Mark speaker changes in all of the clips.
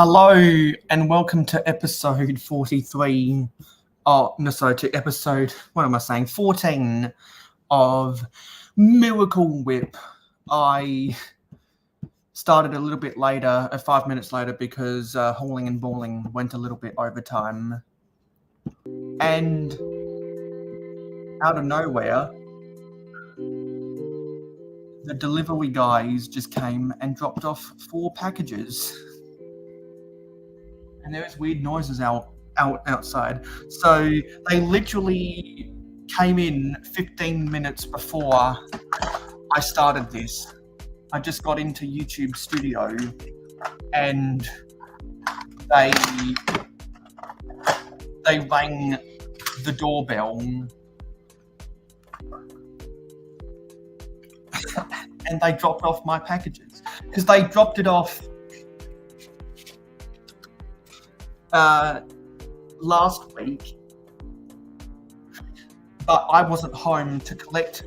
Speaker 1: Hello and welcome to episode 43. To episode, 14 of Miracle Whip. I started a little bit later, 5 minutes later, because hauling and balling went a little bit overtime. And out of nowhere, the delivery guys just came and dropped off 4 packages. And there was weird noises outside. So they literally came in 15 minutes before I started this. I just got into YouTube Studio and they rang the doorbell and they dropped off my packages because they dropped it off last week, but I wasn't home to collect.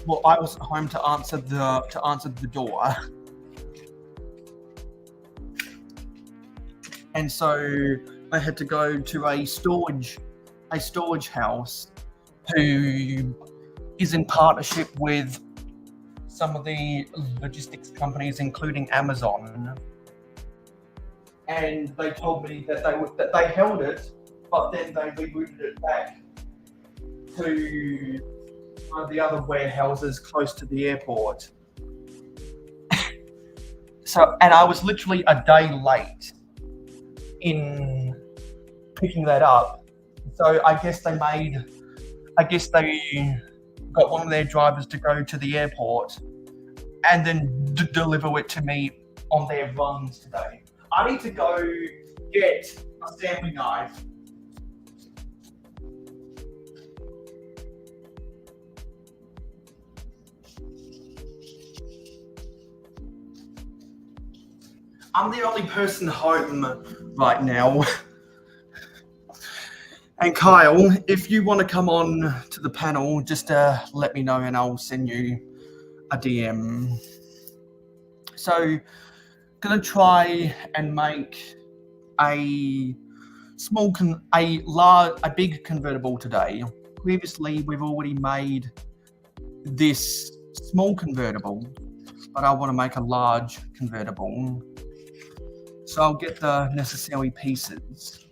Speaker 1: Well, I wasn't home to answer the door, and so I had to go to a storage house who is in partnership with some of the logistics companies, including Amazon. And they told me that they held it, but then they rerouted it back to one of the other warehouses close to the airport. And I was literally a day late in picking that up. So I guess they got one of their drivers to go to the airport and then deliver it to me on their runs today. I need to go get a stamping knife. I'm the only person home right now. And Kyle, if you want to come on to the panel, just let me know and I'll send you a DM. So, gonna try and make a big convertible today. Previously, we've already made this small convertible, but I want to make a large convertible. So I'll get the necessary pieces.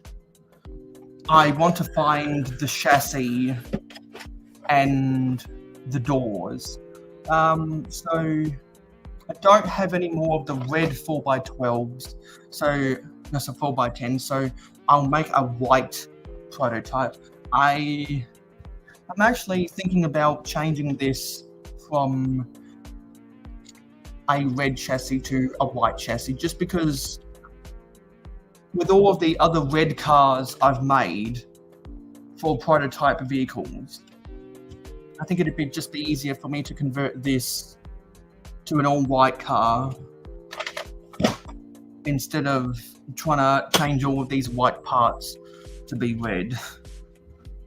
Speaker 1: I want to find the chassis and the doors. So I don't have any more of the red 4x12s, so that's a 4x10, so I'll make a white prototype. I'm actually thinking about changing this from a red chassis to a white chassis, just because with all of the other red cars I've made for prototype vehicles, I think it'd be easier for me to convert this to an all-white car instead of trying to change all of these white parts to be red.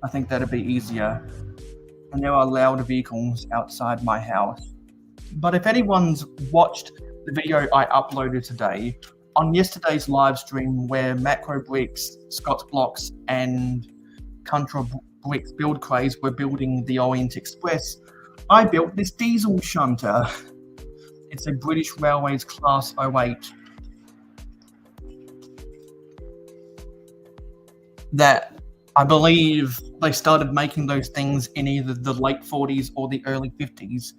Speaker 1: I think that'd be easier. And there are loud vehicles outside my house. But if anyone's watched the video I uploaded today, on yesterday's live stream where Macro Bricks, Scott's Blocks, and Contra Bricks Build Craze were building the Orient Express, I built this diesel shunter. It's a British Railways Class 08 that I believe they started making those things in either the late 40s or the early 50s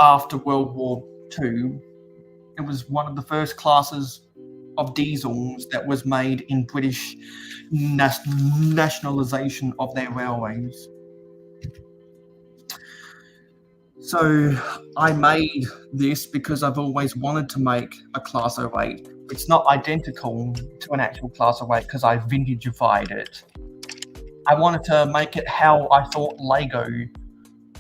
Speaker 1: after World War II. It was one of the first classes of diesels that was made in British nationalisation of their railways. So I made this because I've always wanted to make a Class 08. It's not identical to an actual Class 08 because I vintagified it. I wanted to make it how I thought Lego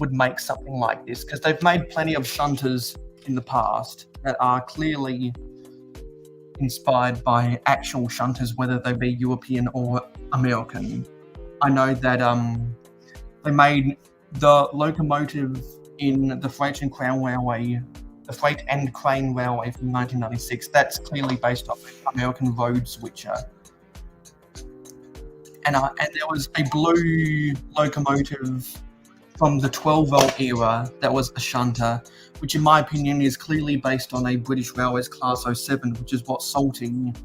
Speaker 1: would make something like this, because they've made plenty of shunters in the past that are clearly inspired by actual shunters, whether they be European or American. I know that they made the locomotive in the French and Crown Railway the Freight and Crane Railway from 1996. That's clearly based off American Road Switcher. And there was a blue locomotive from the 12-volt era that was a shunter, which in my opinion is clearly based on a British Railways Class 07, which is what Salting,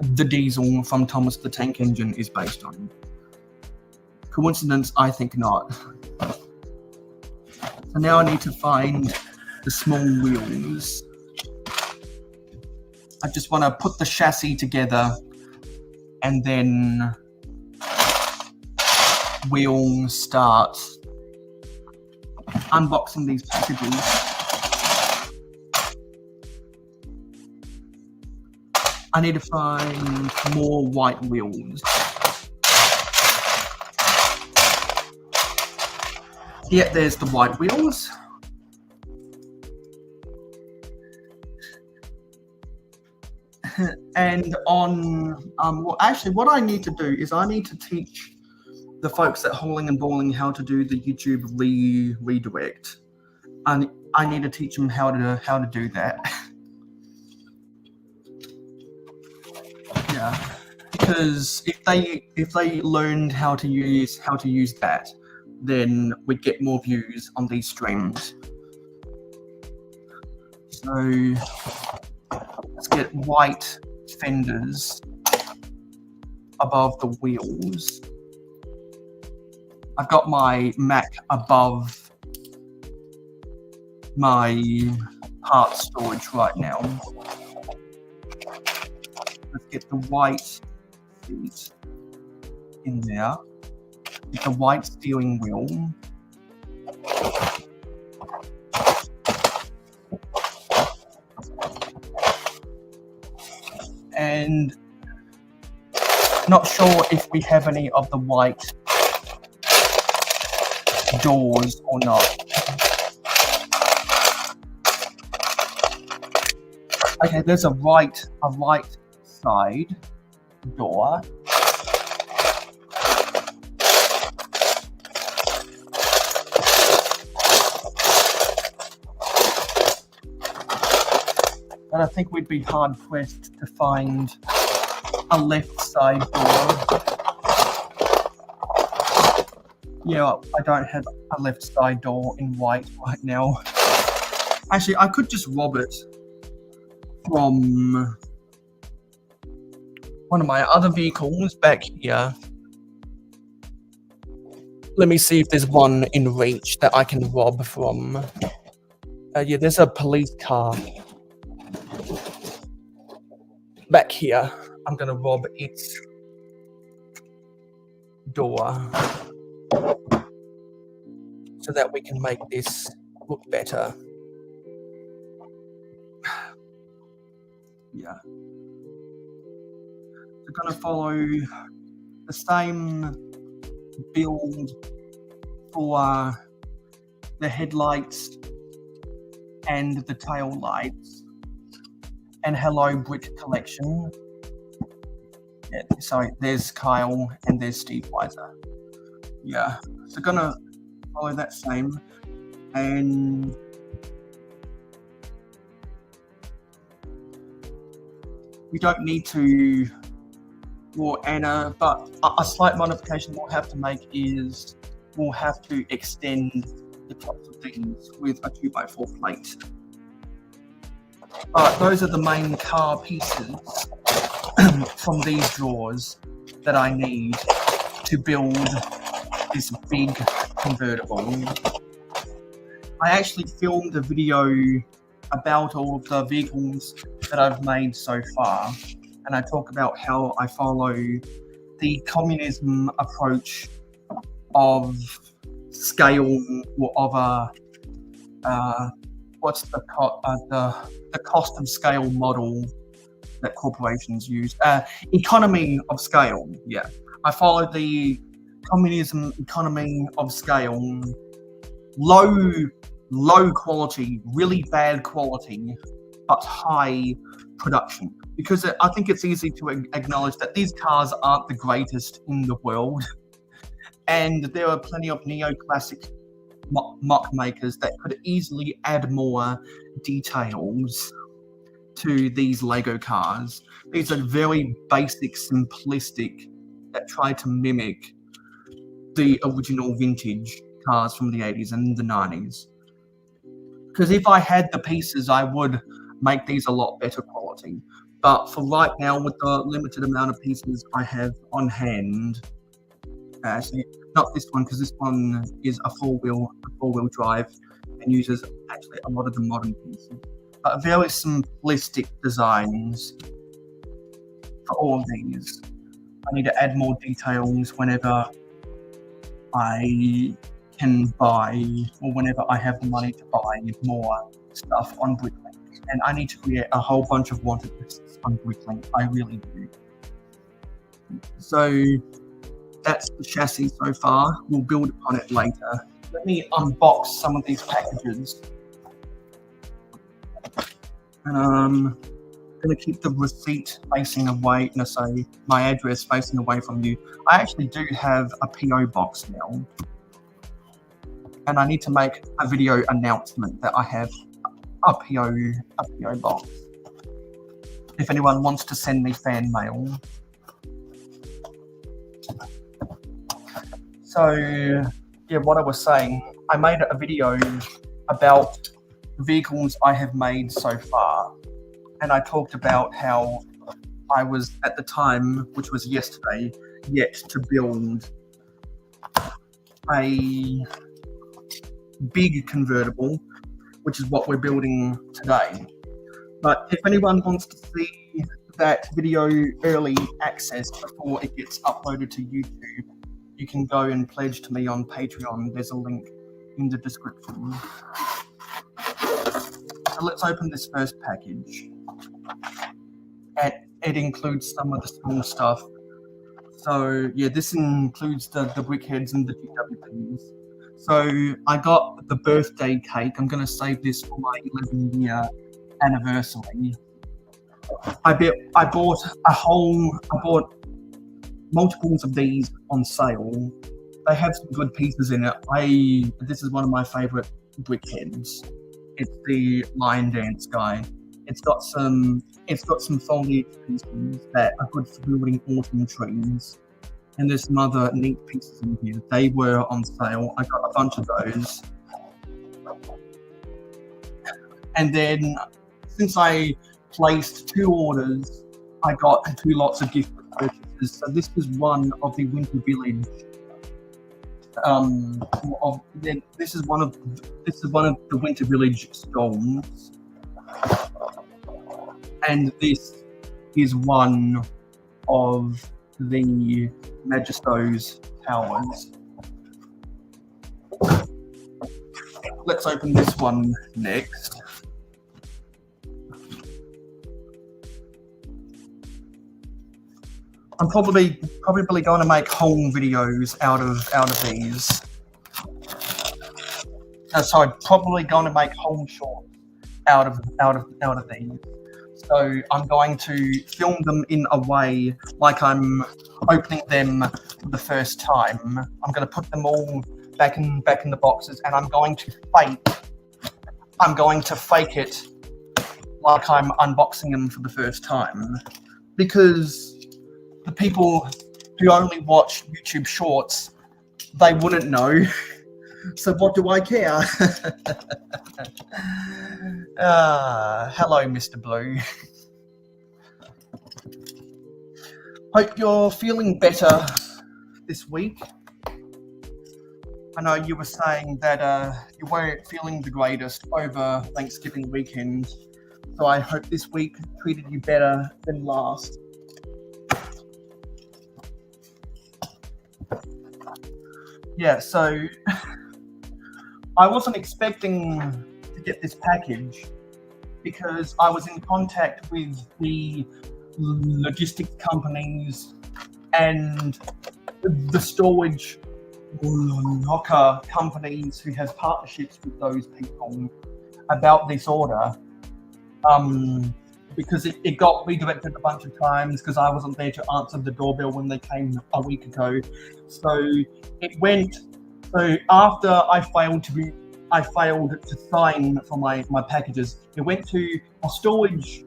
Speaker 1: the diesel from Thomas the Tank Engine, is based on. Coincidence? I think not. So now I need to find the small wheels. I just want to put the chassis together and then we'll start unboxing these packages. I need to find more white wheels. Yeah, there's the white wheels. And on, well, actually, what I need to do is I need to teach the folks at Hauling and Balling how to do the YouTube redirect. And I need to teach them how to do that. Yeah, because if they learned how to use that, then we'd get more views on these streams. So let's get white fenders above the wheels. I've got my Mac above my parts storage right now. Let's get the white seat in there. Get the white steering wheel. And not sure if we have any of the white doors or not. Okay, there's a right side door. But I think we'd be hard pressed to find a left side door. Yeah, I don't have a left side door in white right now. Actually, I could just rob it from one of my other vehicles back here. Let me see if there's one in reach that I can rob from. Yeah, there's a police car back here. I'm gonna rob its door so that we can make this look better. Yeah. We're gonna follow the same build for the headlights and the tail lights and Hello Brit collection. Yeah, sorry, there's Kyle and there's Steve Weiser. Yeah, so gonna follow that same, and we don't need to draw Anna, but a slight modification we'll have to make is we'll have to extend the tops of things with a 2x4 plate. But those are the main car pieces from these drawers that I need to build this big convertible. I actually filmed a video about all of the vehicles that I've made so far, and I talk about how I follow the communism approach of scale, or of what's the cost of scale model that corporations use? Economy of scale. Yeah, I follow the communism economy of scale. Low quality, really bad quality, but high production. Because I think it's easy to acknowledge that these cars aren't the greatest in the world. And there are plenty of neoclassic mock makers that could easily add more details to these Lego cars. These are very basic, simplistic, that try to mimic the original vintage cars from the 80s and the 90s. Because if I had the pieces, I would make these a lot better quality. But for right now, with the limited amount of pieces I have on hand, actually not this one, because this one is a four-wheel drive and uses actually a lot of the modern pieces. But very simplistic designs for all of these. I need to add more details whenever I can buy, or whenever I have the money to buy more stuff on Bricklink. And I need to create a whole bunch of wanted lists on Bricklink. I really do. So that's the chassis so far. We'll build upon it later. Let me unbox some of these packages. And I'm going to keep the receipt facing away, my address facing away from you. I actually do have a PO box now. And I need to make a video announcement that I have a PO box. If anyone wants to send me fan mail. So, yeah, what I was saying, I made a video about vehicles I have made so far. And I talked about how I was, at the time, which was yesterday, yet to build a big convertible, which is what we're building today. But if anyone wants to see that video early access before it gets uploaded to YouTube, you can go and pledge to me on Patreon. There's a link in the description. So let's open this first package. And it includes some of the small stuff. So yeah, this includes the brickheads and the GWPs. So I got the birthday cake. I'm going to save this for my 11-year anniversary. I bought multiples of these on sale. They have some good pieces in it. This is one of my favorite brickheads. It's the Lion Dance guy. It's got some foliage pieces that are good for building autumn trees. And there's some other neat pieces in here. They were on sale. I got a bunch of those. And then, since I placed 2 orders, I got 2 lots of gift purchases. So this was one of the Winter Village. This is one of the Winter Village stones, and this is one of the Magisto's towers. Let's open this one next. I'm probably going to make home videos out of these. Sorry, probably going to make home shorts out of these. So I'm going to film them in a way like I'm opening them for the first time. I'm going to put them all back in the boxes, and I'm going to fake it like I'm unboxing them for the first time, because the people who only watch YouTube Shorts, they wouldn't know. So what do I care? Hello, Mr. Blue. Hope you're feeling better this week. I know you were saying that you weren't feeling the greatest over Thanksgiving weekend, so I hope this week treated you better than last. Yeah, so I wasn't expecting to get this package because I was in contact with the logistics companies and the storage locker companies who have partnerships with those people about this order. Because it got redirected a bunch of times because I wasn't there to answer the doorbell when they came a week ago. So it went So after I failed to sign for my packages, it went to a storage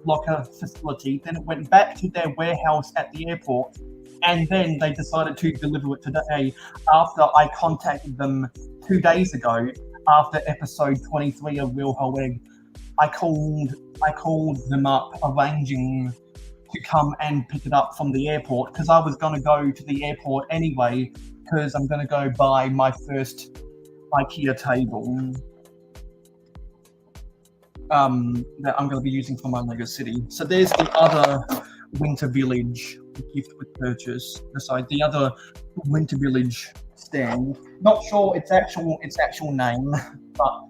Speaker 1: locker facility. Then it went back to their warehouse at the airport, and then they decided to deliver it today. After I contacted them 2 days ago, after episode 23 of Real Whole Egg, I called them up, arranging to come and pick it up from the airport, because I was going to go to the airport anyway, because I'm going to go buy my first IKEA table that I'm going to be using for my Lego City. So there's the other Winter Village gift with purchase. Sorry, the other Winter Village stand. Not sure its actual name, but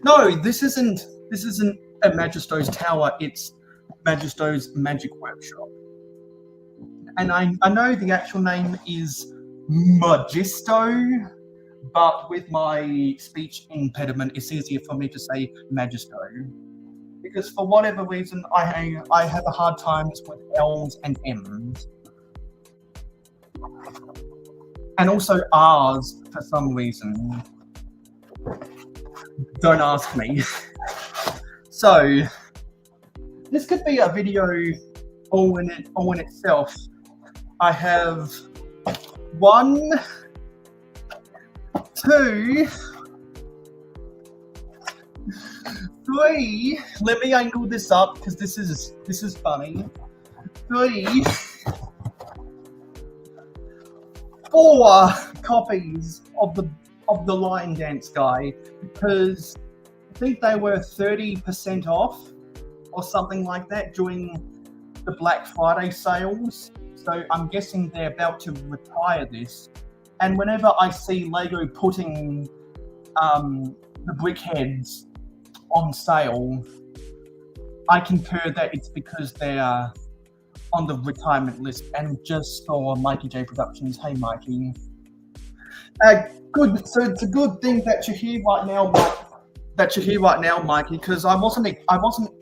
Speaker 1: no, this isn't a Magisto's Tower. It's Magisto's Magic Workshop, and I know the actual name is Magisto, but with my speech impediment, it's easier for me to say Magisto, because for whatever reason I have a hard times with L's and M's, and also R's for some reason. Don't ask me. So this could be a video all in itself. I have 1, 2, 3. Let me angle this up because this is funny. 3, 4 copies of the Lion Dance guy, because I think they were 30% off or something like that during the Black Friday sales. So I'm guessing they're about to retire this. And whenever I see Lego putting the brickheads on sale, I concur that it's because they're on the retirement list. And just saw Mikey J Productions. Hey, Mikey. Good. So it's a good thing that you're here right now, Mikey, because I wasn't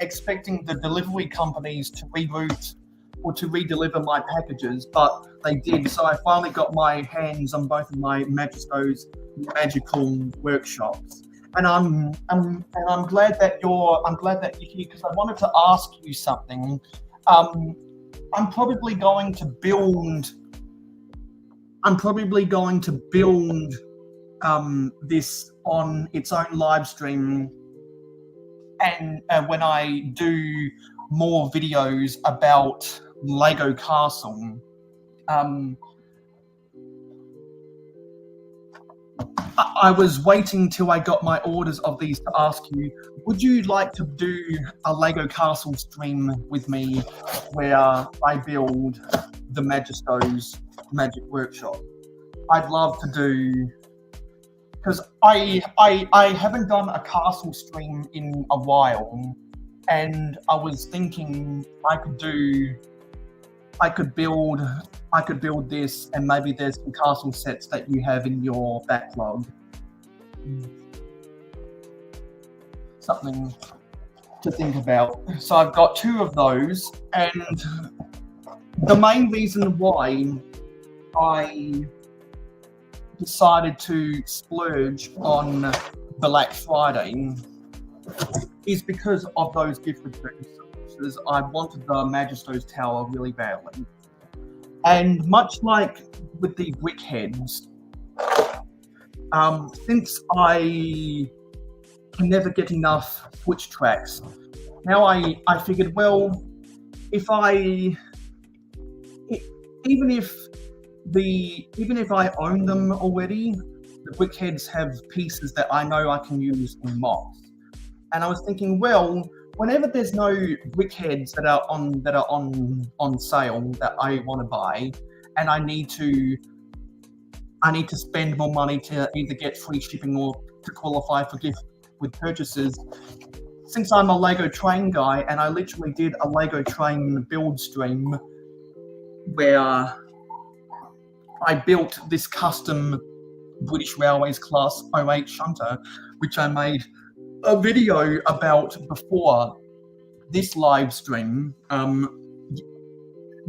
Speaker 1: expecting the delivery companies to reroute or to redeliver my packages, but they did. So I finally got my hands on both of my Magisto's magical workshops, and I'm glad that you're here, because I wanted to ask you something. I'm probably going to build this on its own live stream, and when I do more videos about Lego Castle. I was waiting till I got my orders of these to ask you, would you like to do a Lego Castle stream with me where I build the Magisto's Magic Workshop? I'd love to do, because I haven't done a castle stream in a while, and I was thinking I could build this, and maybe there's some castle sets that you have in your backlog. Something to think about. So I've got 2 of those, and the main reason why I decided to splurge on Black Friday is because of those gift purchases. I wanted the Magisto's Tower really badly. And much like with the brickheads, since I can never get enough Twitch tracks, now I figured, well, even if I own them already, the brickheads have pieces that I know I can use in mocks. And I was thinking, well, whenever there's no brickheads that are on sale that I want to buy, and I need to spend more money to either get free shipping or to qualify for gift with purchases, since I'm a Lego train guy, and I literally did a Lego train build stream where I built this custom British Railways Class 08 shunter, which I made a video about before this live stream.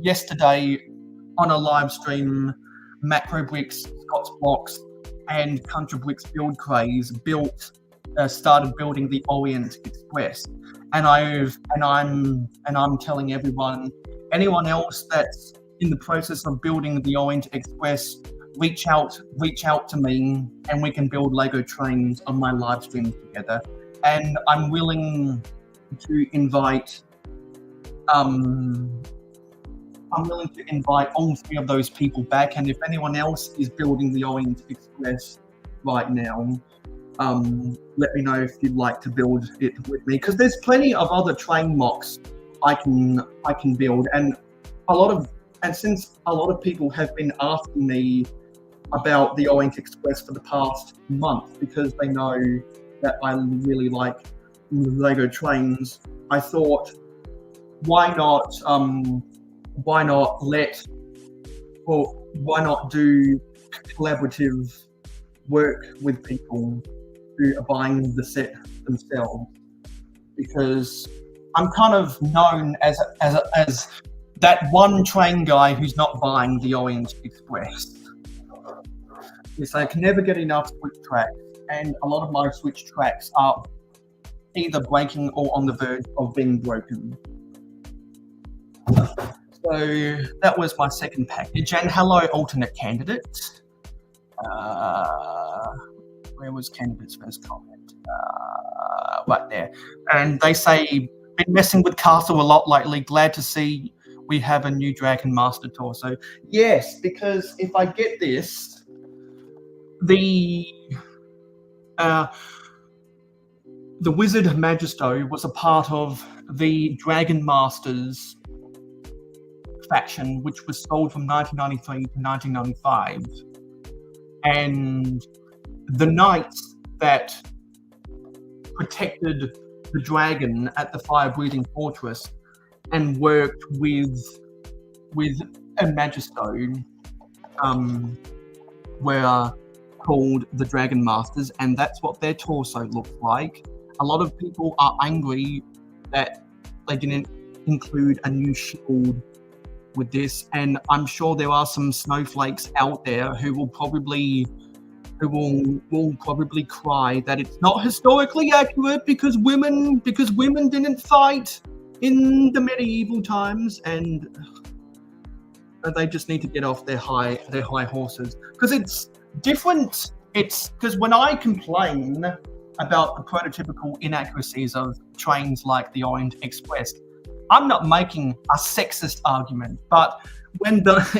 Speaker 1: Yesterday on a live stream, Macro Bricks, Scott's Blocks, and Contra Bricks build craze started building the Orient Express, and I'm telling anyone else that's in the process of building the Orient Express, reach out to me, and we can build Lego trains on my live stream together. And I'm willing to invite all three of those people back. And if anyone else is building the Orient Express right now, let me know if you'd like to build it with me, because there's plenty of other train mocks I can build, and since a lot of people have been asking me about the Orient Express for the past month because they know that I really like Lego trains, I thought, why not do collaborative work with people who are buying the set themselves? Because I'm kind of known as that one train guy who's not buying the Orient Express. Yes, I can never get enough switch tracks, and a lot of my switch tracks are either breaking or on the verge of being broken. So that was my second package. And hello, alternate candidates. Where was candidate's first comment? Right there. And they say, been messing with Castle a lot lately. Glad to see we have a new Dragon Master torso. Yes, because if I get this, the Wizard Magisto was a part of the Dragon Masters faction, which was sold from 1993 to 1995. And the knights that protected the dragon at the fire-breathing fortress and worked with a Magisto were called the Dragon Masters, and that's what their torso looked like. A lot of people are angry that they didn't include a new shield with this, and I'm sure there are some snowflakes out there who will probably cry that it's not historically accurate because women didn't fight in the medieval times, and they just need to get off their high horses, because it's different. It's because when I complain about the prototypical inaccuracies of trains like the Orient Express, I'm not making a sexist argument, but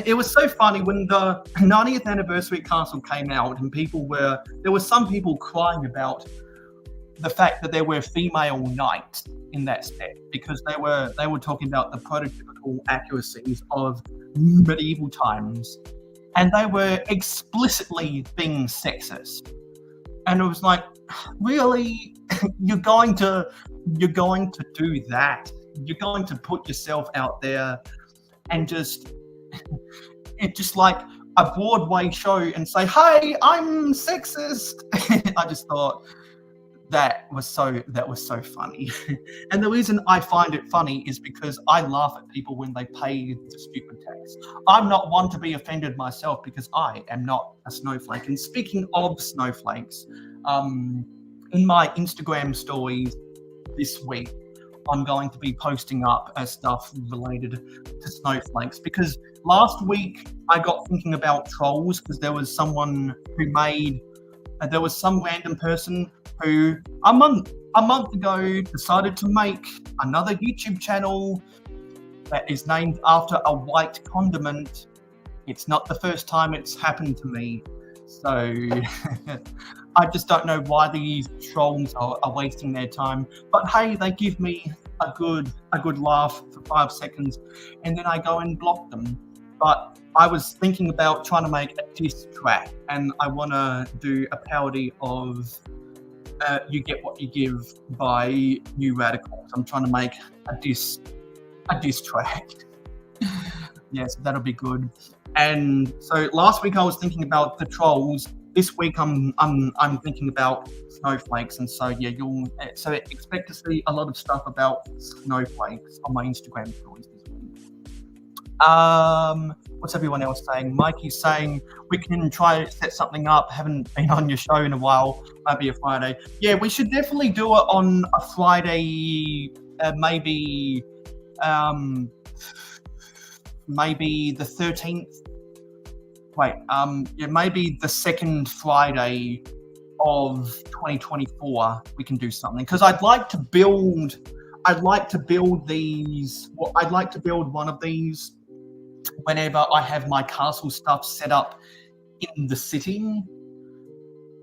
Speaker 1: it was so funny when the 90th anniversary castle came out, and there were some people crying about the fact that there were female knights in that set, because they were talking about the prototypical accuracies of medieval times, and they were explicitly being sexist. And it was like, really? You're going to do that? You're going to put yourself out there and just like a Broadway show and say, "Hey, I'm sexist." I just thought that was so funny. And the reason I find it funny is because I laugh at people when they pay the stupid tax. I'm not one to be offended myself because I am not a snowflake. And speaking of snowflakes, in my Instagram stories this week, I'm going to be posting up stuff related to snowflakes, because last week I got thinking about trolls, because there was some random person who a month ago decided to make another YouTube channel that is named after a white condiment. It's not the first time it's happened to me, so I just don't know why these trolls are wasting their time. But hey, they give me a good laugh for 5 seconds, and then I go and block them. But I was thinking about trying to make a diss track, and I want to do a parody of You Get What You Give by New Radicals. I'm trying to make a diss track. Yeah, so that'll be good. And so last week I was thinking about the trolls. This week I'm thinking about snowflakes, and so yeah, so expect to see a lot of stuff about snowflakes on my Instagram stories this week. What's everyone else saying? Mikey's saying we can try to set something up. Haven't been on your show in a while. Maybe a Friday. Yeah, we should definitely do it on a Friday. Maybe the 13th. Wait, yeah, maybe the second Friday of 2024. We can do something because I'd like to build these. Well, I'd like to build one of these whenever I have my castle stuff set up in the city.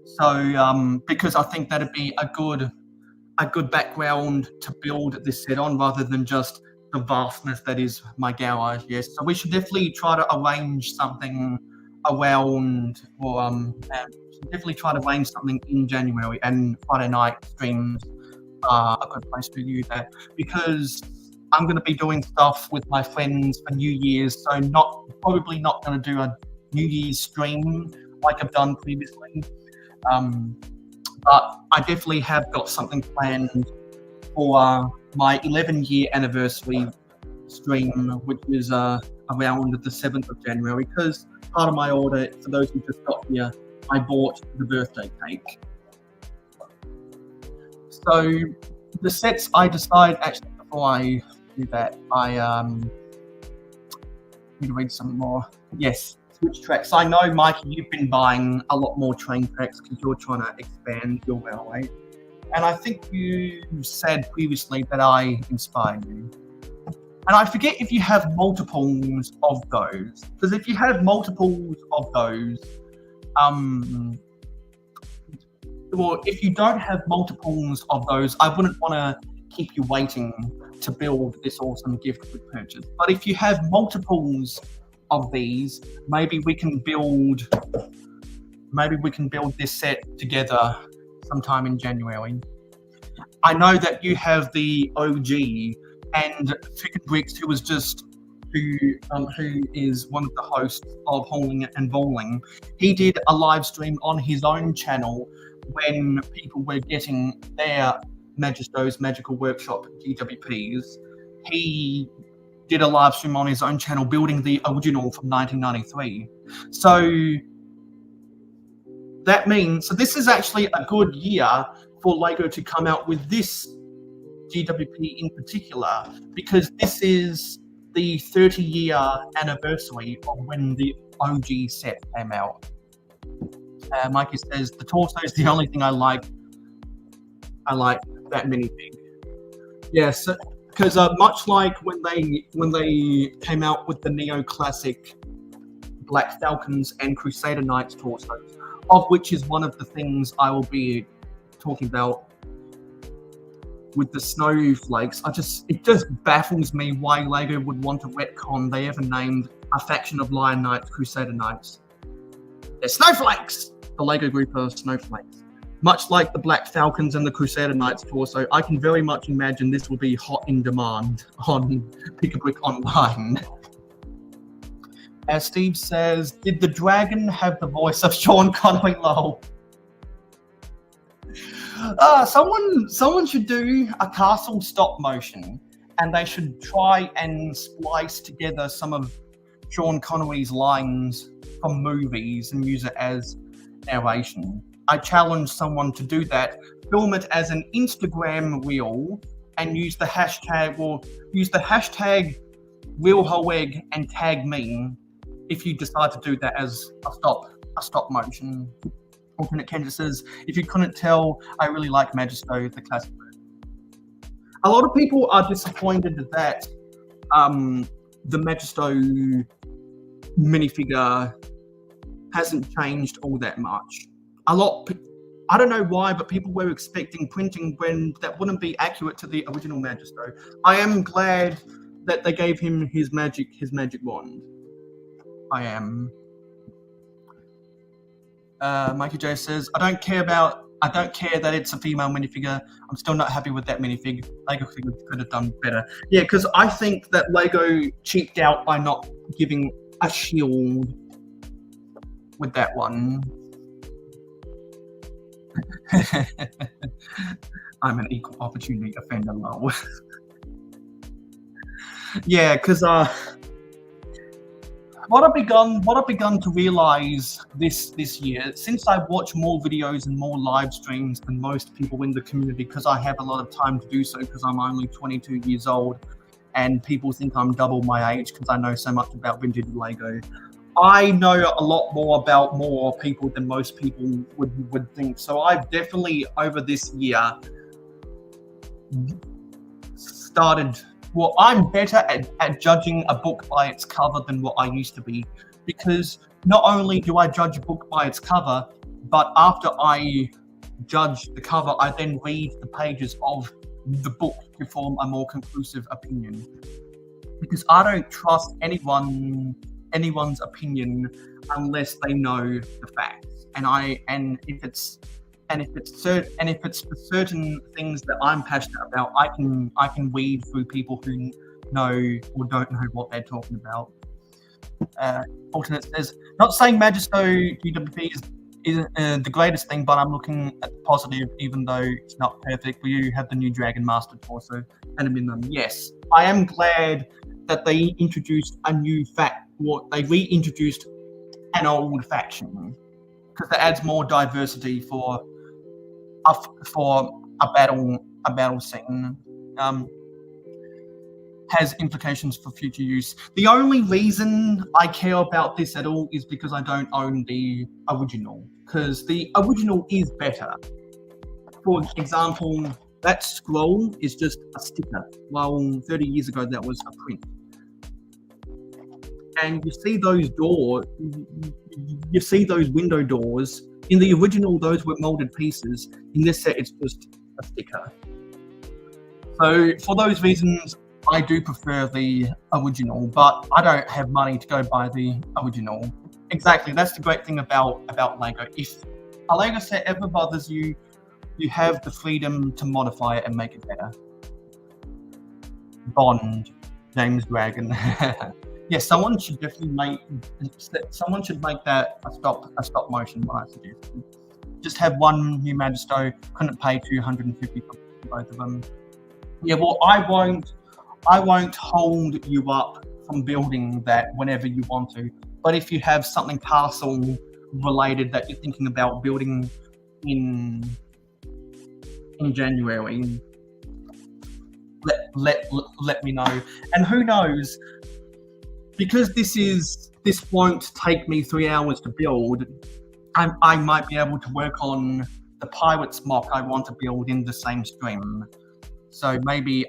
Speaker 1: So, because I think that'd be a good background to build this set on, rather than just the vastness that is my garage. Yes, so we should definitely try to arrange something around, or definitely try to arrange something in January, and Friday night streams are a good place to do that, because I'm going to be doing stuff with my friends for New Year's, so probably not going to do a New Year's stream like I've done previously. But I definitely have got something planned for my 11-year anniversary stream, which is around the 7th of January, because part of my order, for those who just got here, I bought the birthday cake. So the sets I decide, actually, before I do that, I need to read some more. Yes, switch tracks. I know, Mikey, you've been buying a lot more train tracks because you're trying to expand your railway. And I think you said previously that I inspired you. And I forget if you have multiples of those. Because if you have multiples of those, well, if you don't have multiples of those, I wouldn't want to keep you waiting to build this awesome gift with purchase. But if you have multiples of these, maybe we can build this set together sometime in January. I know that you have the OG, and Ficken Bricks, who is one of the hosts of Hauling and Bowling. He did a live stream on his own channel when people were getting their Magisto's Magical Workshop GWPs. He did a live stream on his own channel building the original from 1993. So that means, so this is actually a good year for LEGO to come out with this GWP in particular, because this is the 30-year anniversary of when the OG set came out. Mikey says, the torso is the only thing I like that minifig. Yes, because much like when they came out with the neoclassic Black Falcons and Crusader Knights torsos, of which is one of the things I will be talking about with the snowflakes. It just baffles me why LEGO would want to retcon they ever named a faction of Lion Knights Crusader Knights. They're snowflakes! The LEGO group of snowflakes. Much like the Black Falcons and the Crusader Knights torso, I can very much imagine this will be hot in demand on Pick-a-Brick Online. As Steve says, did the dragon have the voice of Sean Connery? Lol. Someone should do a castle stop motion, and they should try and splice together some of Sean Connery's lines from movies and use it as narration. I challenge someone to do that, film it as an Instagram reel, and use the hashtag ReelHoeg and tag me if you decide to do that as a stop motion. Alternate Kendra says, if you couldn't tell, I really like Magisto, the classic version. A lot of people are disappointed that the Magisto minifigure hasn't changed all that much. I don't know why, but people were expecting printing when that wouldn't be accurate to the original Magisto. I am glad that they gave him his magic wand. I am. Mikey J says, I don't care that it's a female minifigure. I'm still not happy with that minifig. LEGO could have done better. Yeah, because I think that LEGO cheaped out by not giving a shield with that one. I'm an equal opportunity offender, lol. Yeah, because what I've begun to realize this year, since I watch more videos and more live streams than most people in the community, because I have a lot of time to do so, because I'm only 22 years old, and people think I'm double my age because I know so much about vintage Lego. I know a lot more about more people than most people would think. So I've definitely over this year started. Well, I'm better at judging a book by its cover than what I used to be, because not only do I judge a book by its cover, but after I judge the cover, I then read the pages of the book to form a more conclusive opinion. Because I don't trust anyone's opinion unless they know the facts. And if it's for certain things that I'm passionate about, I can weed through people who know or don't know what they're talking about. Alternate says, not saying Magisto GWP is the greatest thing, but I'm looking at the positive, even though it's not perfect. We have the new Dragon Master torso and in them. Yes, I am glad that they introduced a new they reintroduced an old faction, because that adds more diversity for a battle scene. Has implications for future use. The only reason I care about this at all is because I don't own the original, because the original is better. For example, that scroll is just a sticker, while 30 years ago that was a print. And you see those window doors. In the original, those were molded pieces. In this set, it's just a sticker. So for those reasons, I do prefer the original, but I don't have money to go buy the original. Exactly, that's the great thing about Lego. If a Lego set ever bothers you, you have the freedom to modify it and make it better. Bond, James Dragon. Yeah, someone should definitely make that a stop motion one, I suggest. Just have one new Magisto, couldn't pay 250 for both of them. Yeah, well, I won't hold you up from building that whenever you want to. But if you have something castle related that you're thinking about building in January, let me know. And who knows, because this won't take me 3 hours to build, I might be able to work on the Pirates mock I want to build in the same stream. So maybe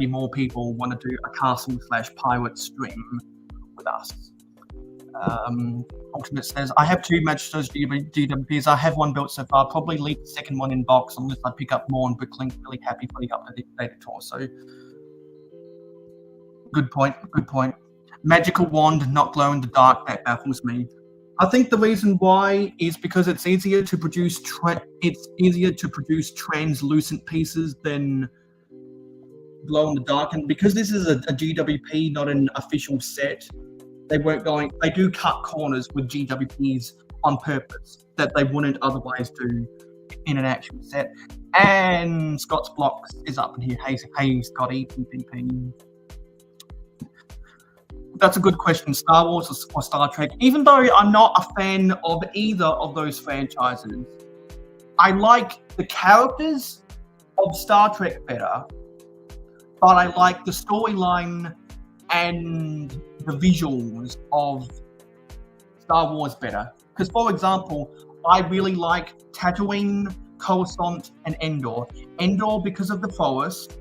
Speaker 1: more people want to do a castle/pirate stream with us. Ultimate says, I have 2 Magistos GWPs. I have one built so far. Probably leave the second one in box unless I pick up more on Bricklink. Really happy for the updated torso. Good point. Magical wand, not glow in the dark. That baffles me. I think the reason why is because it's easier to produce translucent pieces than glow in the dark, and because this is a GWP, not an official set, they do cut corners with GWPs on purpose that they wouldn't otherwise do in an actual set. And Scott's Blocks is up in here. Hey Scotty, PPP. That's a good question. Star Wars or Star Trek? Even though I'm not a fan of either of those franchises, I like the characters of Star Trek better, but I like the storyline and the visuals of Star Wars better. Because, for example, I really like Tatooine, Coruscant, and Endor. Endor because of the forest.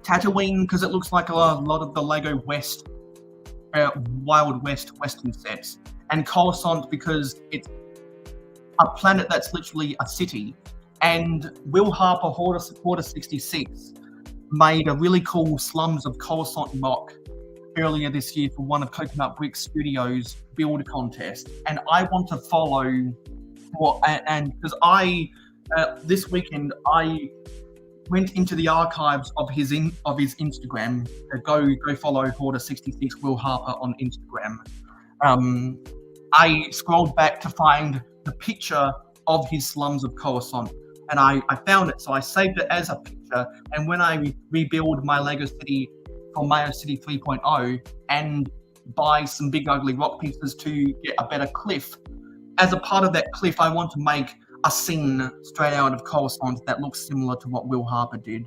Speaker 1: Tatooine because it looks like a lot of the Lego Wild West Western sets, and Coruscant because it's a planet that's literally a city. And Will Harper, Hoarder 66, made a really cool Slums of Coruscant mock earlier this year for one of Coconut Brick Studios' build contest, and I want to follow because this weekend I went into the archives of his Instagram. Go follow Hoarder 66 Will Harper on Instagram. I scrolled back to find the picture of his Slums of Coruscant, and I found it, so I saved it as a picture. And when I rebuild my Lego City for Mayo City 3.0 and buy some big ugly rock pieces to get a better cliff. As a part of that cliff, I want to make a scene straight out of Coruscant that looks similar to what Will Harper did.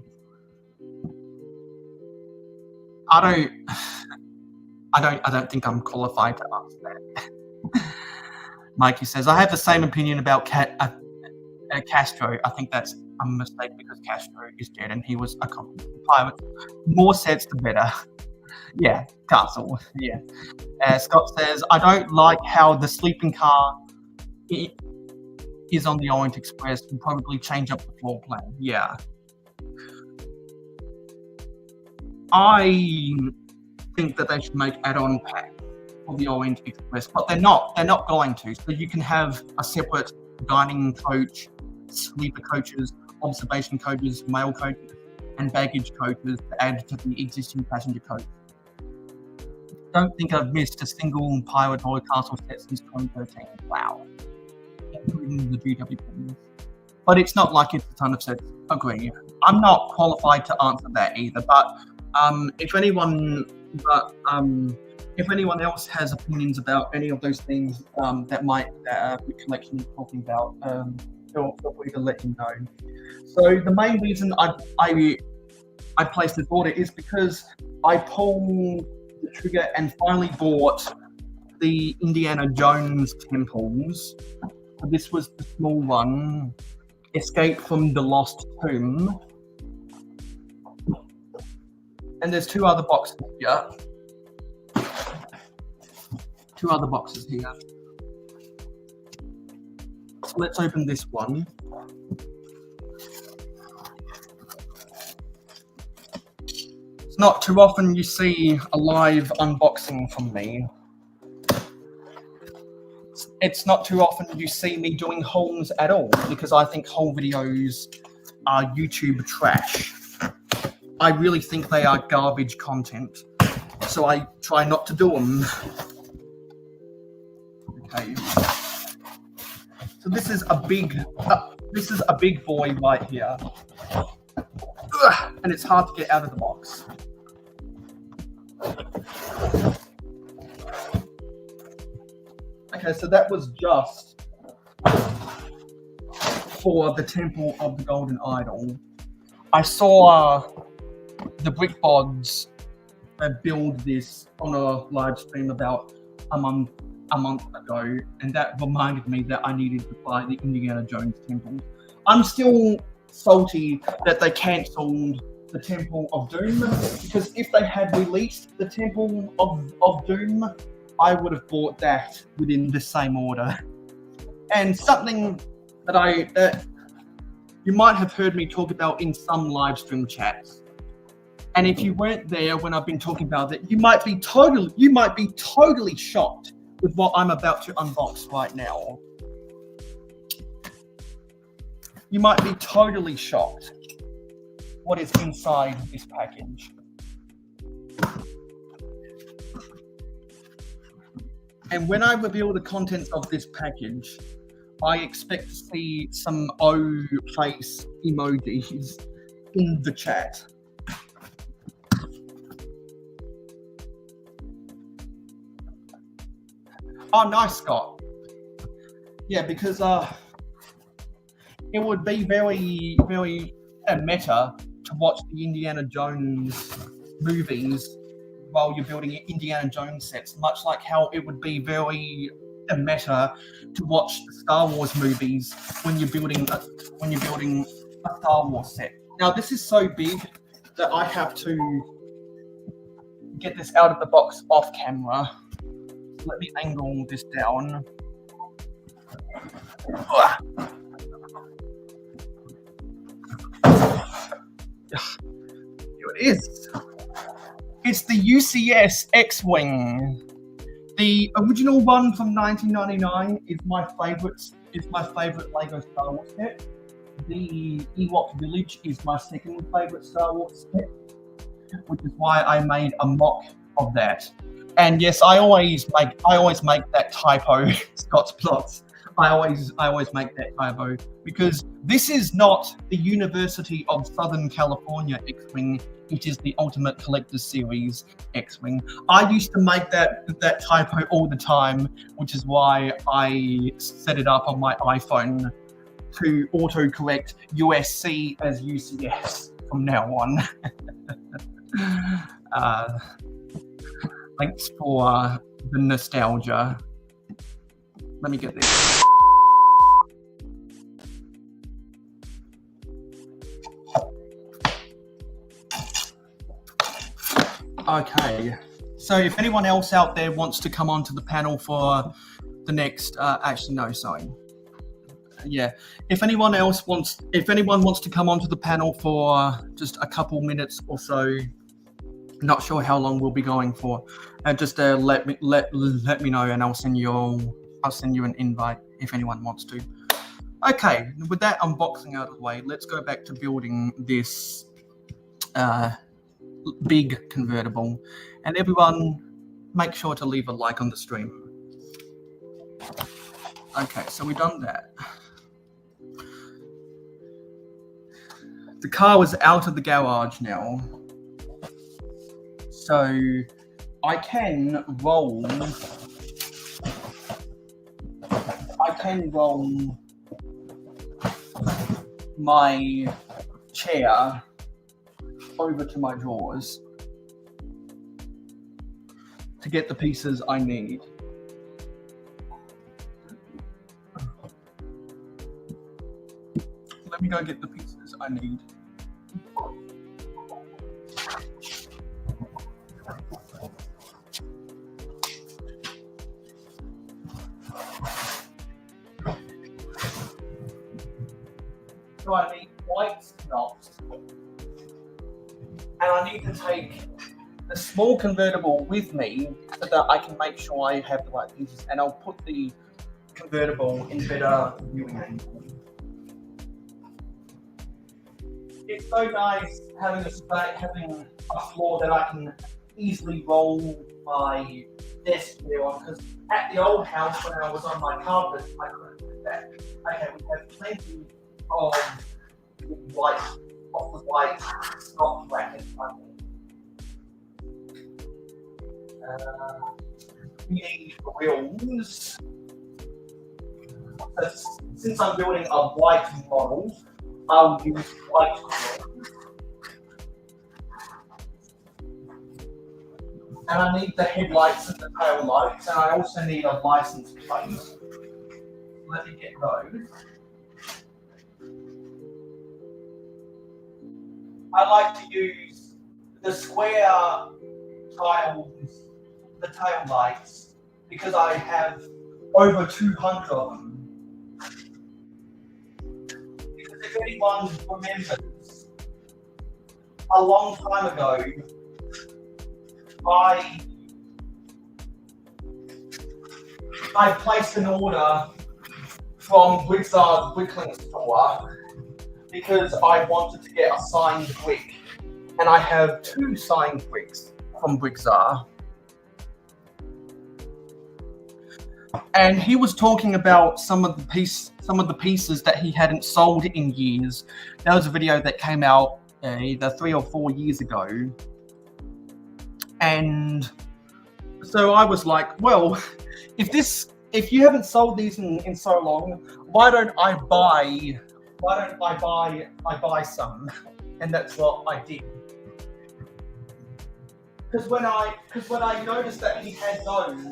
Speaker 1: I don't think I'm qualified to answer that. Mikey says, I have the same opinion about Castro. I think that's a mistake because Castro is dead and he was a pilot. More sets the better. Yeah, Castle. Yeah. Scott says, I don't like how the sleeping car is on the Orient Express. We'll probably change up the floor plan. Yeah. I think that they should make add-on pack for the Orient Express, but they're not. They're not going to. So you can have a separate dining coach, sleeper coaches, observation coaches, mail coaches, and baggage coaches to add to the existing passenger coach. Don't think I've missed a single Pirate Royal Castle set since 2013. Wow. Including the GW. But it's not like it's a ton of sets. Agree. I'm not qualified to answer that either, but if anyone else has opinions about any of those things that the collection is talking about, feel free to let him know. So the main reason I placed this order is because I pulled the trigger and finally bought the Indiana Jones temples. This was the small one, Escape from the Lost Tomb. And there's two other boxes here. So let's open this one. It's not too often you see a live unboxing from me. It's not too often you see me doing hauls at all, because I think haul videos are YouTube trash. I really think they are garbage content, so I try not to do them. Okay. So this is a big boy right here, and it's hard to get out of the box. Okay, so that was just for the Temple of the Golden Idol. I saw the Brickbods build this on a live stream about a month ago, and that reminded me that I needed to buy the Indiana Jones temple. I'm still salty that they cancelled the Temple of Doom, because if they had released the Temple of Doom, I would have bought that within the same order. And something that you might have heard me talk about in some live stream chats. And if you weren't there when I've been talking about it, you might be totally shocked with what I'm about to unbox right now. You might be totally shocked what is inside this package. And when I reveal the contents of this package, I expect to see some face emojis in the chat. Oh, nice, Scott. Yeah, because it would be very, very meta to watch the Indiana Jones movies while you're building Indiana Jones sets, much like how it would be very meta to watch the Star Wars movies when you're building a Star Wars set. Now, this is so big that I have to get this out of the box off camera. Let me angle this down. Here it is. It's the UCS X-Wing. The original one from 1999 is my favorite Lego Star Wars set. The Ewok Village is my second favorite Star Wars set, which is why I made a mock of that. And yes, I always make that typo, Scott's plots. I always make that typo because this is not the University of Southern California X-Wing. It is the Ultimate Collector's Series X-Wing. I used to make that typo all the time, which is why I set it up on my iPhone to autocorrect USC as UCS from now on. Thanks for the nostalgia. Let me get this. Okay, so if anyone else out there wants to come onto the panel for the next, actually no, sorry. Yeah, if anyone wants to come onto the panel for just a couple minutes or so, not sure how long we'll be going for, and just let me know, and I'll send you an invite if anyone wants to. Okay, with that unboxing out of the way, let's go back to building this big convertible, and everyone make sure to leave a like on the stream. Okay, so we've done that. The car was out of the garage now, so I can roll my chair over to my drawers to get the pieces I need. Let me go get the pieces I need. So I need white knobs, and I need to take the small convertible with me so that I can make sure I have the right pieces, and I'll put the convertible in better viewing angle. It's so nice having a floor that I can easily roll my desk here on, because at the old house when I was on my carpet, I couldn't do that. Okay, we have plenty of the white stock brackets. We need wheels. So since I'm building a white model, I'll use white wheels. And I need the headlights and the tail lights, and I also need a license plate. Let me get those. I like to use the square tiles, the tail lights, because I have over 200 of them. Because if anyone remembers, a long time ago, I placed an order from Brixard's Wickling store because I wanted to get a signed brick, and I have 2 signed bricks from Brixard. And he was talking about some of the pieces that he hadn't sold in years. That was a video that came out either 3 or 4 years ago. And so I was like, well, if you haven't sold these in so long, why don't I buy some? And that's what I did. Because when I noticed that he had those,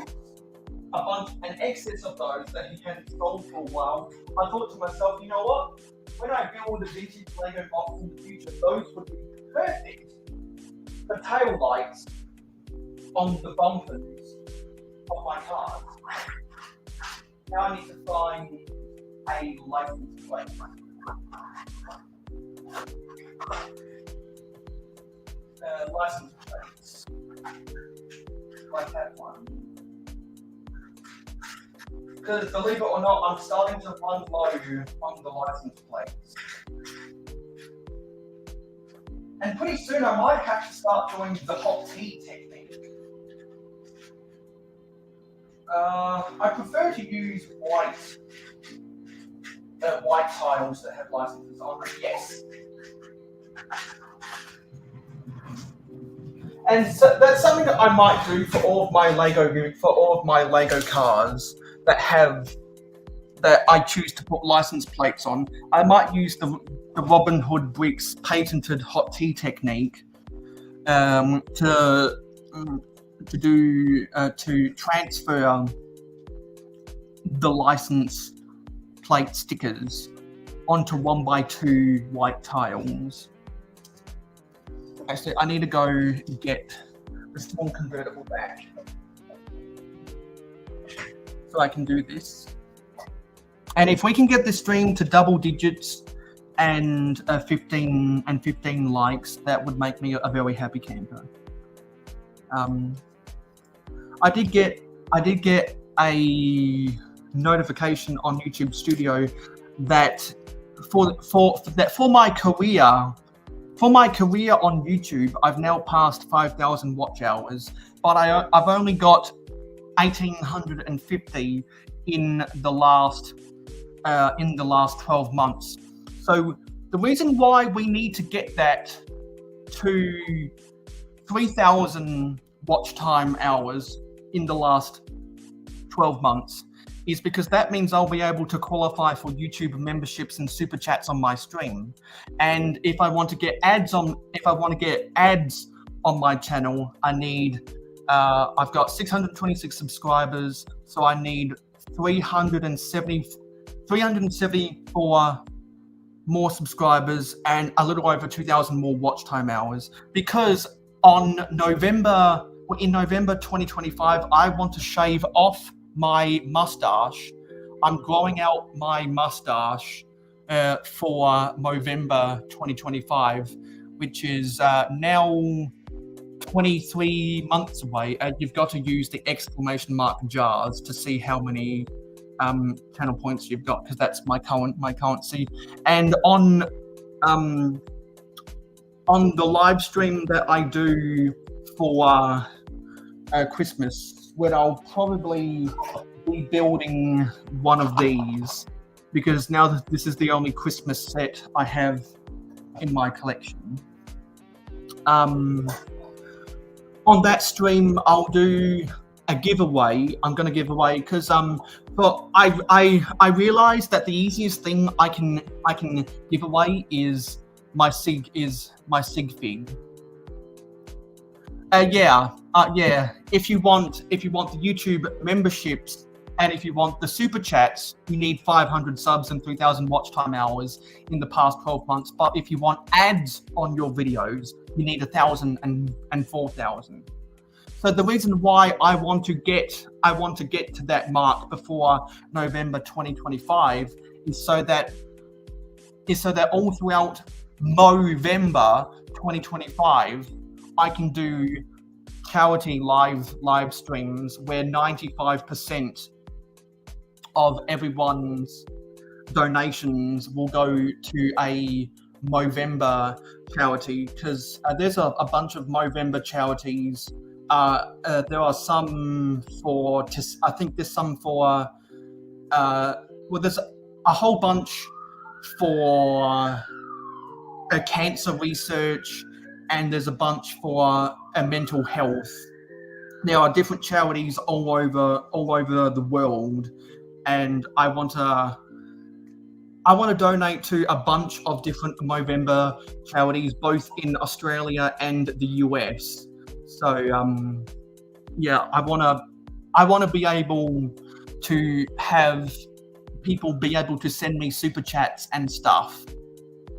Speaker 1: an excess of those that he hadn't sold for a while, I thought to myself, you know what? When I build a vintage Lego box in the future, those would be perfect. The tail lights on the bumpers of my cars. Now I need to find a license plate. License plates. Do I have one? Because believe it or not, I'm starting to run low on the license plates. And pretty soon I might have to start doing the hot tea technique. I prefer to use white tiles that have licenses on them. Yes. And so that's something that I might do for all of my Lego cars that I choose to put license plates on. I might use the Robin Hood Bricks patented hot tea technique to transfer the license plate stickers onto 1x2 white tiles. Actually, I need to go get the small convertible back so I can do this. And if we can get this stream to double digits and 15 likes, that would make me a very happy camper. I did get a notification on YouTube Studio that for my career on YouTube, I've now passed 5,000 watch hours, but I've only got 1,850 in the last 12 months. So the reason why we need to get that to 3,000 watch time hours in the last 12 months is because that means I'll be able to qualify for YouTube memberships and super chats on my stream. And if I want to get ads on my channel, I need I've got 626 subscribers, so I need 374 more subscribers and a little over 2,000 more watch time hours. Because in November 2025, I want to shave off my mustache. I'm growing out my mustache for November 2025, which is now 23 months away. You've got to use the exclamation mark jars to see how many channel points you've got, because that's my currency. And on the live stream that I do for Christmas, when I'll probably be building one of these, because now that this is the only Christmas set I have in my collection. On that stream, I'll do a giveaway. I'm going to give away because but I realized that the easiest thing I can give away is my sig fig. Yeah. If you want the YouTube memberships and if you want the super chats, you need 500 subs and 3,000 watch time hours in the past 12 months. But if you want ads on your videos, you need 1,000 and 4,000. So the reason why I want to get to that mark before November 2025 is so that all throughout November 2025 I can do charity live streams where 95% of everyone's donations will go to a Movember charity, because there's a bunch of Movember charities. There are some for, I think there's some for, there's a whole bunch for cancer research, and there's a bunch for mental health. There are different charities all over the world, and I want to donate to a bunch of different Movember charities, both in Australia and the US. So yeah, I want to be able to have people be able to send me super chats and stuff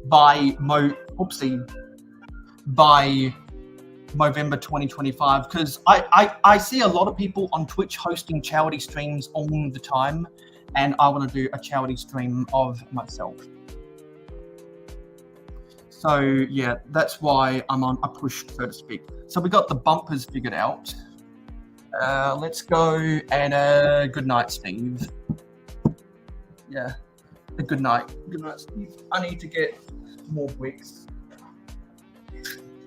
Speaker 1: by November 2025, because I see a lot of people on Twitch hosting charity streams all the time, and I want to do a charity stream of myself. So yeah, that's why I'm on a push, so to speak. So we got the bumpers figured out. Let's go, and good night, Steve. Yeah, good night, Steve. I need to get more bricks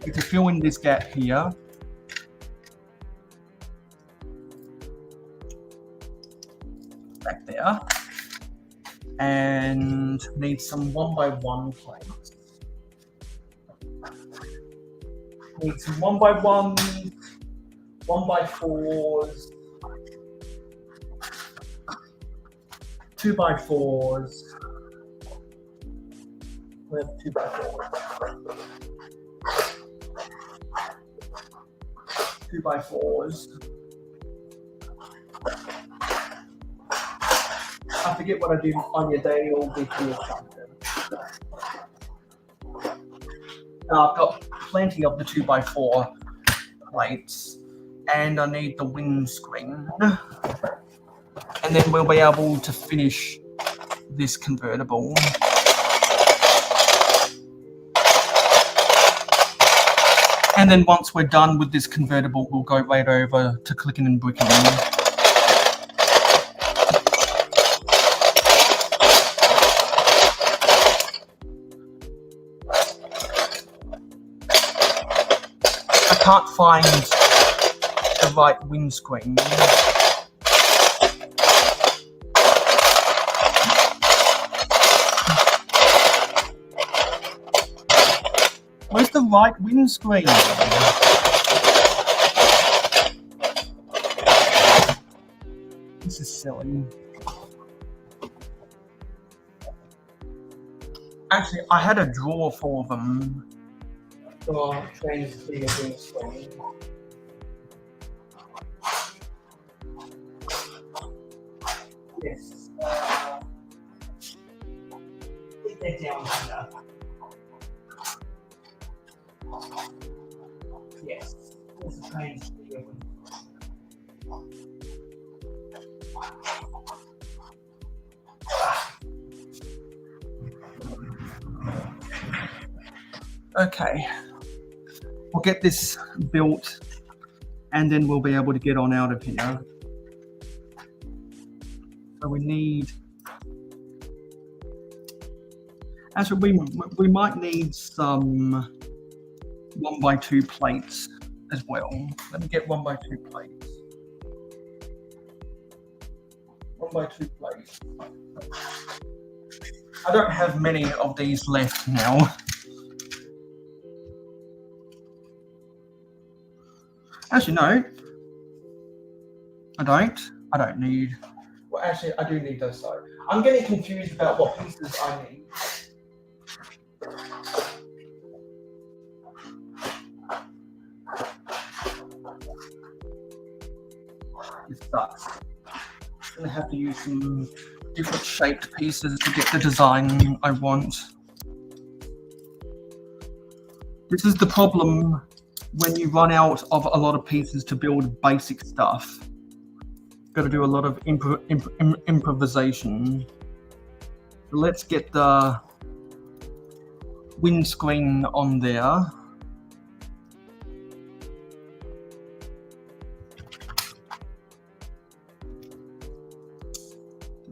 Speaker 1: to fill in this gap here. back there. And need some 1x1 plates. Need some 1x1s, 1x4s, 2x4s. We have 2x4s. 2x4s. I forget what I do on your day all week or something. I've got plenty of the 2x4 plates, and I need the windscreen. And then we'll be able to finish this convertible. And then once we're done with this convertible, we'll go right over to clicking and bricking. I can't find the right windscreen. Where's the right windscreen? This is silly. Actually, I had a drawer for them. So I'll change the windscreen. Yes. Put that down here. Yes. This is change the windscreen. Okay. We'll get this built and then we'll be able to get on out of here. So we need, actually we might need some 1x2 plates as well. Let me get 1x2 plates. 1x2 plates. I don't have many of these left now. Actually, no. I don't need. Well, actually, I do need those. So I'm getting confused about what pieces I need. This sucks. I'm gonna have to use some different shaped pieces to get the design I want. This is the problem when you run out of a lot of pieces to build basic stuff. Got to do a lot of improvisation. So let's get the windscreen on there.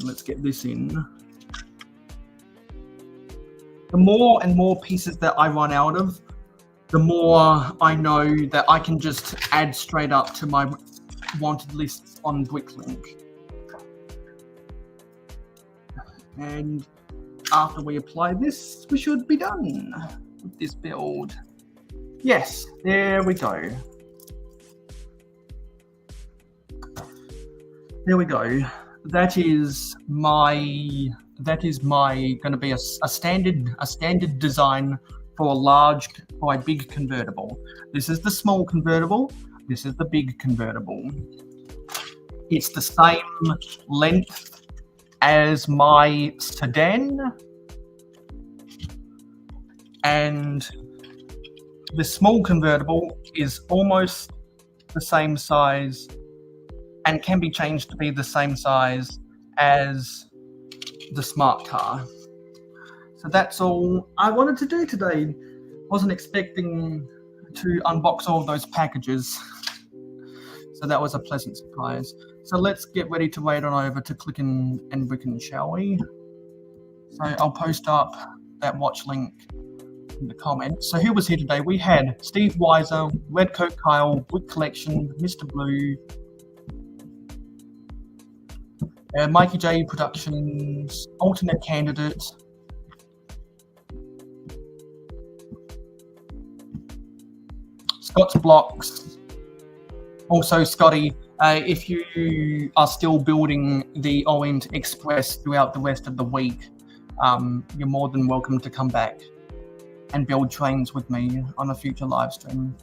Speaker 1: Let's get this in. The more and more pieces that I run out of, the more I know that I can just add straight up to my wanted lists on Bricklink. And after we apply this, we should be done with this build. Yes, there we go. There we go. That is my going to be a standard design for a big convertible. This is the small convertible. This is the big convertible. It's the same length as my sedan, and the small convertible is almost the same size and can be changed to be the same size as the smart car. So that's all I wanted to do today. Wasn't expecting to unbox all of those packages. So that was a pleasant surprise. So let's get ready to wait on over to Clickin' and Brickin', shall we? So I'll post up that watch link in the comments. So who was here today? We had Steve Weiser, Redcoat Kyle, Brick Collection, Mr. Blue, Mikey J Productions, alternate candidate. Scott's Blocks. Also, Scotty, if you are still building the Orient Express throughout the rest of the week, you're more than welcome to come back and build trains with me on a future live stream.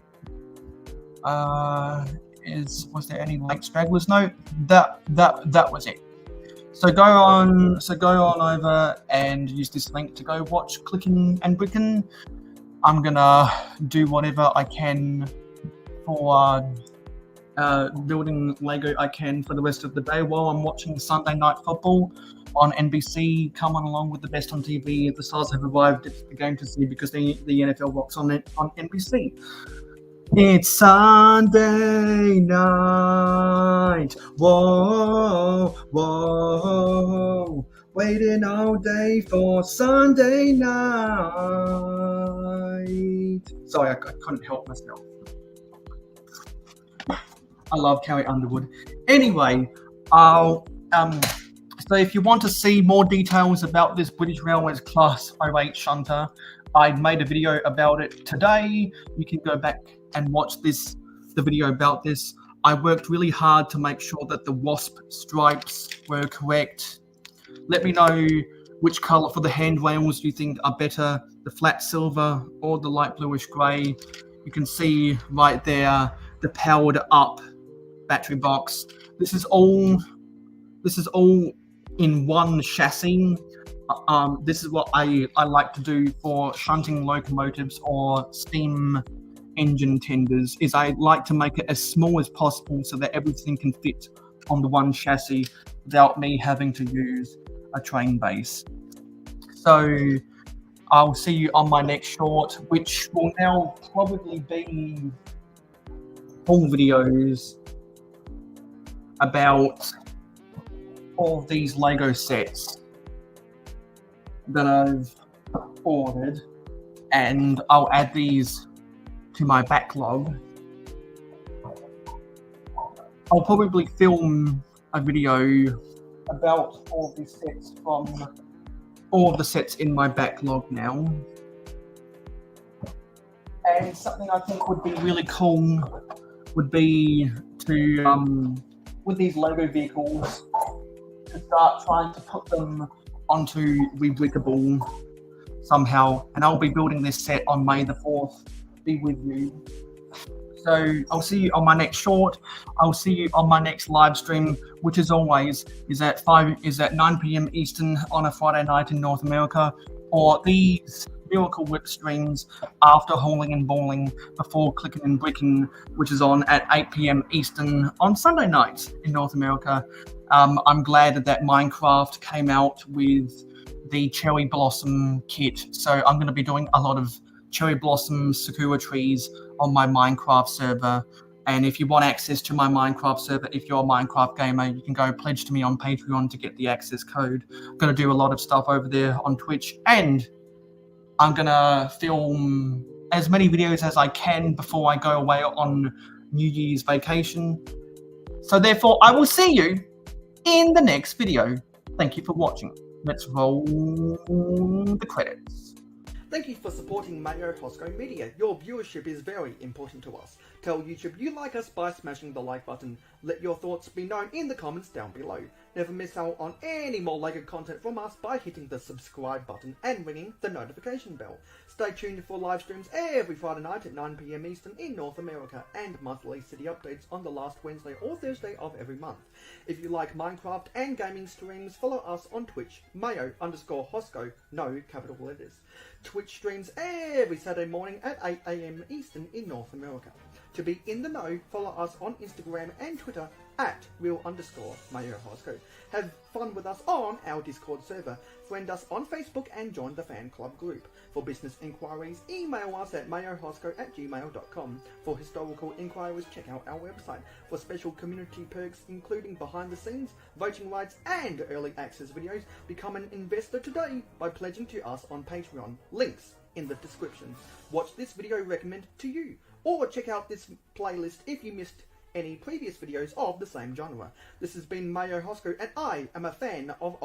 Speaker 1: Was there any late stragglers? No, that was it. So go on over and use this link to go watch Clicking and Brickin'. I'm gonna do whatever I can for building Lego I can for the rest of the day while I'm watching Sunday Night Football on NBC. Come on along with the best on TV. The Stars have arrived. It's the game to see because the NFL rocks on NBC. It's Sunday night. Whoa, whoa. Waiting all day for Sunday night. Sorry, I couldn't help myself. I love Carrie Underwood. Anyway, so if you want to see more details about this British Railways Class 08 shunter, I made a video about it today. You can go back and watch the video about this. I worked really hard to make sure that the wasp stripes were correct. Let me know which color for the handrails you think are better, the flat silver or the light bluish gray. You can see right there the powered up battery box. This is all in one chassis. This is what I like to do for shunting locomotives or steam engine tenders, is I like to make it as small as possible so that everything can fit on the one chassis without me having to use a train base. So I'll see you on my next short, which will now probably be full videos about all of these Lego sets that I've ordered, and I'll add these to my backlog. I'll probably film a video about all of these sets from all of the sets in my backlog now. And something I think would be really cool would be to, with these Lego vehicles, to start trying to put them onto Rebrickable somehow. And I'll be building this set on May the 4th. Be with you. So I'll see you on my next short. I'll see you on my next live stream, which as always is at 9 p.m. Eastern on a Friday night in North America, or these Miracle Whip streams after Hauling and Bowling before Clicking and Brickin', which is on at 8 p.m. Eastern on Sunday nights in North America. I'm glad that Minecraft came out with the Cherry Blossom kit, so I'm going to be doing a lot of cherry blossoms, sakura trees on my Minecraft server. And if you want access to my Minecraft server, if you're a Minecraft gamer, you can go pledge to me on Patreon to get the access code. I'm going to do a lot of stuff over there on Twitch, and I'm going to film as many videos as I can before I go away on New Year's vacation. So therefore, I will see you in the next video. Thank you for watching. Let's roll the credits.
Speaker 2: Thank you for supporting mayohosko Media. Your viewership is very important to us. Tell YouTube you like us by smashing the like button. Let your thoughts be known in the comments down below. Never miss out on any more Lego content from us by hitting the subscribe button and ringing the notification bell. Stay tuned for live streams every Friday night at 9 p.m. Eastern in North America, and monthly city updates on the last Wednesday or Thursday of every month. If you like Minecraft and gaming streams, follow us on Twitch, mayo_hosko, no capital letters. Twitch streams every Saturday morning at 8 a.m. Eastern in North America. To be in the know, follow us on Instagram and Twitter at real_mayohosko. Have fun with us on our Discord server. Friend us on Facebook and join the fan club group. For business inquiries, email us at mayohosko@gmail.com. For historical inquiries, check out our website. For special community perks, including behind the scenes, voting rights, and early access videos, become an investor today by pledging to us on Patreon. Links in the description. Watch this video recommended to you, or check out this playlist if you missed any previous videos of the same genre. This has been mayohosko, and I am a fan of